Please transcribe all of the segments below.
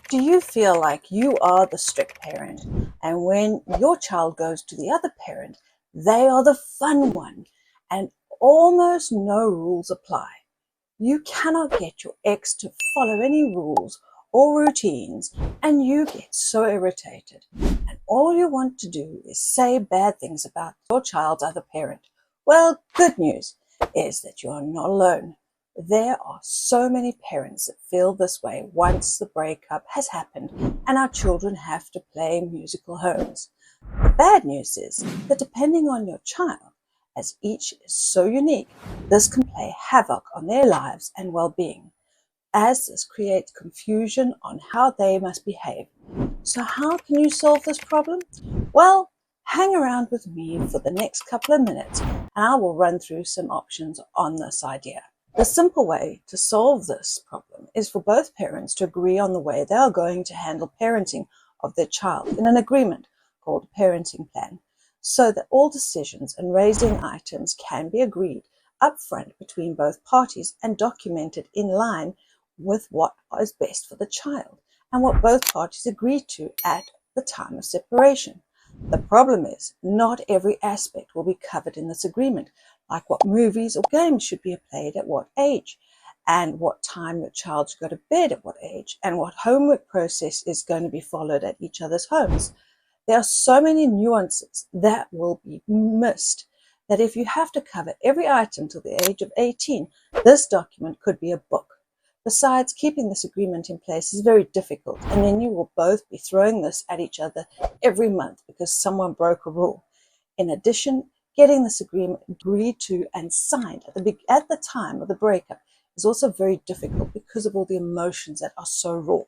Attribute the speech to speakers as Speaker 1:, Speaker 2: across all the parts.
Speaker 1: Do you feel like you are the strict parent, and when your child goes to the other parent, they are the fun one, and almost no rules apply? You cannot get your ex to follow any rules or routines, and you get so irritated. And all you want to do is say bad things about your child's other parent. Well, good news is that you are not alone. There are so many parents that feel this way once the breakup has happened and our children have to play musical homes. The bad news is that depending on your child, as each is so unique, this can play havoc on their lives and well-being, as this creates confusion on how they must behave. So how can you solve this problem? Well, hang around with me for the next couple of minutes and I will run through some options on this idea. The simple way to solve this problem is for both parents to agree on the way they are going to handle parenting of their child in an agreement called a parenting plan, so that all decisions and raising items can be agreed upfront between both parties and documented in line with what is best for the child and what both parties agreed to at the time of separation. The problem is, not every aspect will be covered in this agreement, like what movies or games should be played at what age, and what time your child should go to bed at what age, and what homework process is going to be followed at each other's homes. There are so many nuances that will be missed that if you have to cover every item till the age of 18, this document could be a book. Besides, keeping this agreement in place is very difficult, and then you will both be throwing this at each other every month because someone broke a rule. In addition, getting this agreement agreed to and signed at the time of the breakup is also very difficult because of all the emotions that are so raw.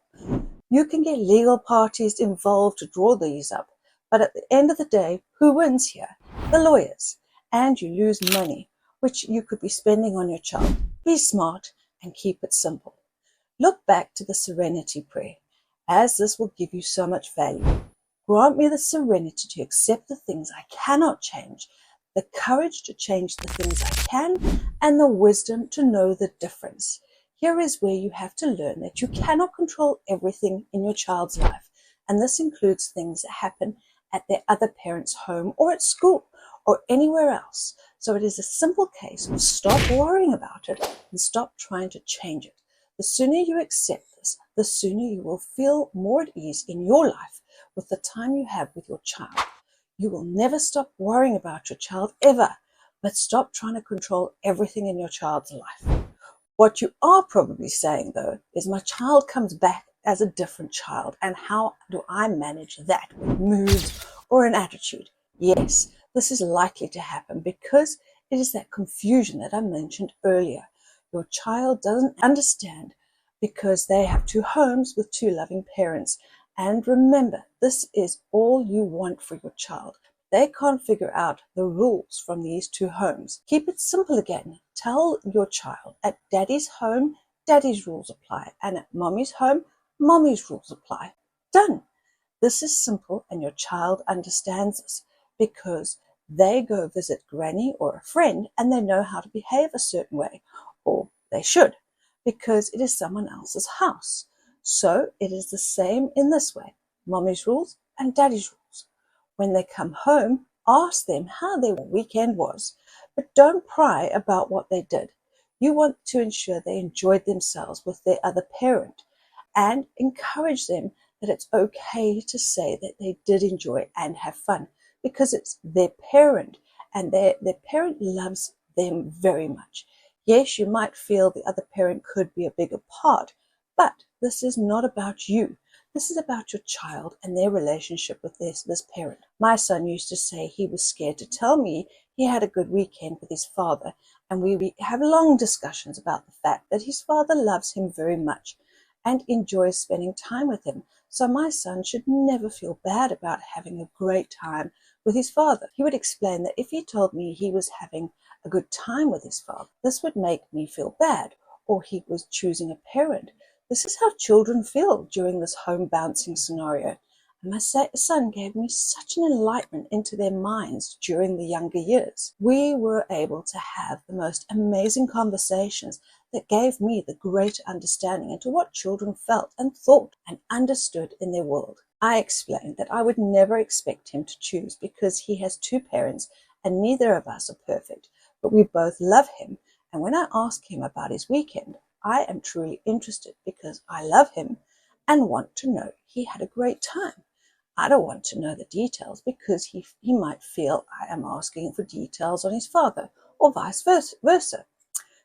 Speaker 1: You can get legal parties involved to draw these up, but at the end of the day, who wins here? The lawyers. And you lose money, which you could be spending on your child. Be smart and keep it simple. Look back to the serenity prayer, as this will give you so much value. Grant me the serenity to accept the things I cannot change, the courage to change the things I can, and the wisdom to know the difference. Here is where you have to learn that you cannot control everything in your child's life, and this includes things that happen at their other parent's home or at school or anywhere else. So it is a simple case of stop worrying about it and stop trying to change it. The sooner you accept this, the sooner you will feel more at ease in your life with the time you have with your child. You will never stop worrying about your child ever, but stop trying to control everything in your child's life. What you are probably saying, though, is my child comes back as a different child, and how do I manage that with moods or an attitude? Yes, this is likely to happen because it is that confusion that I mentioned earlier. Your child doesn't understand because they have two homes with two loving parents. And remember, this is all you want for your child. They can't figure out the rules from these two homes. Keep it simple again. Tell your child at daddy's home, daddy's rules apply, and at mommy's home, mommy's rules apply. Done. This is simple, and your child understands this because they go visit granny or a friend and they know how to behave a certain way, or they should, because it is someone else's house. So it is the same in this way, mommy's rules and daddy's rules. When they come home, ask them how their weekend was, but don't pry about what they did. You want to ensure they enjoyed themselves with their other parent and encourage them that it's okay to say that they did enjoy and have fun because it's their parent and their parent loves them very much. Yes, you might feel the other parent could be a bigger part, but this is not about you. This is about your child and their relationship with this parent. My son used to say he was scared to tell me he had a good weekend with his father, and we have long discussions about the fact that his father loves him very much and enjoys spending time with him. So my son should never feel bad about having a great time with his father. He would explain that if he told me he was having a good time with his father, this would make me feel bad, or he was choosing a parent. This is how children feel during this home bouncing scenario. And my son gave me such an enlightenment into their minds during the younger years. We were able to have the most amazing conversations that gave me the greater understanding into what children felt and thought and understood in their world. I explained that I would never expect him to choose because he has two parents and neither of us are perfect, but we both love him. And when I ask him about his weekend, I am truly interested because I love him and want to know he had a great time. I don't want to know the details because he might feel I am asking for details on his father or vice versa.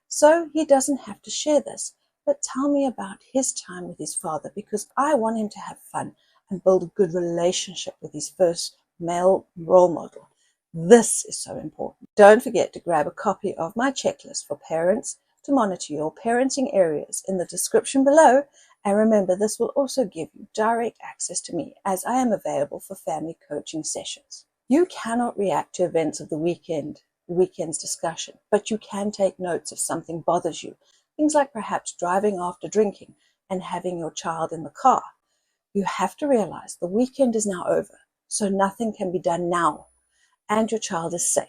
Speaker 1: So he doesn't have to share this, but tell me about his time with his father because I want him to have fun and build a good relationship with his first male role model. This is so important. Don't forget to grab a copy of my checklist for parents to monitor your parenting areas in the description below. And remember, this will also give you direct access to me as I am available for family coaching sessions. You cannot react to events of the weekend's discussion, but you can take notes if something bothers you. Things like perhaps driving after drinking and having your child in the car. You have to realize the weekend is now over, so nothing can be done now, and your child is safe,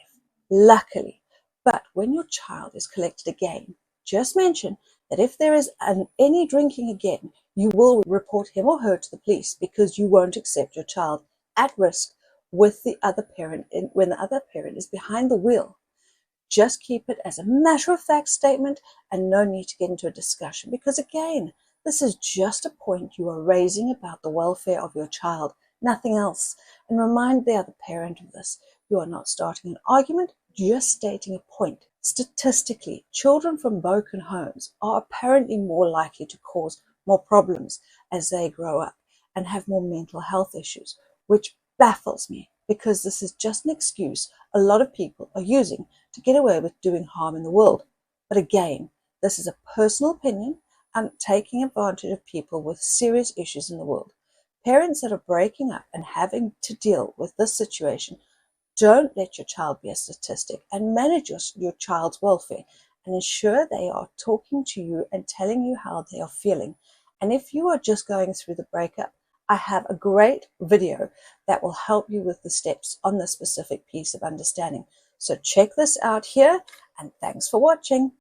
Speaker 1: luckily. But when your child is collected again, just mention that if there is any drinking again, you will report him or her to the police because you won't accept your child at risk with the other parent when the other parent is behind the wheel. Just keep it as a matter-of-fact statement and no need to get into a discussion because, again, this is just a point you are raising about the welfare of your child, nothing else. And remind the other parent of this. You are not starting an argument, just stating a point. Statistically, children from broken homes are apparently more likely to cause more problems as they grow up and have more mental health issues, which baffles me because this is just an excuse a lot of people are using to get away with doing harm in the world. But again, this is a personal opinion and taking advantage of people with serious issues in the world. Parents that are breaking up and having to deal with this situation, don't let your child be a statistic and manage your child's welfare and ensure they are talking to you and telling you how they are feeling. And if you are just going through the breakup, I have a great video that will help you with the steps on this specific piece of understanding. So check this out here, and thanks for watching.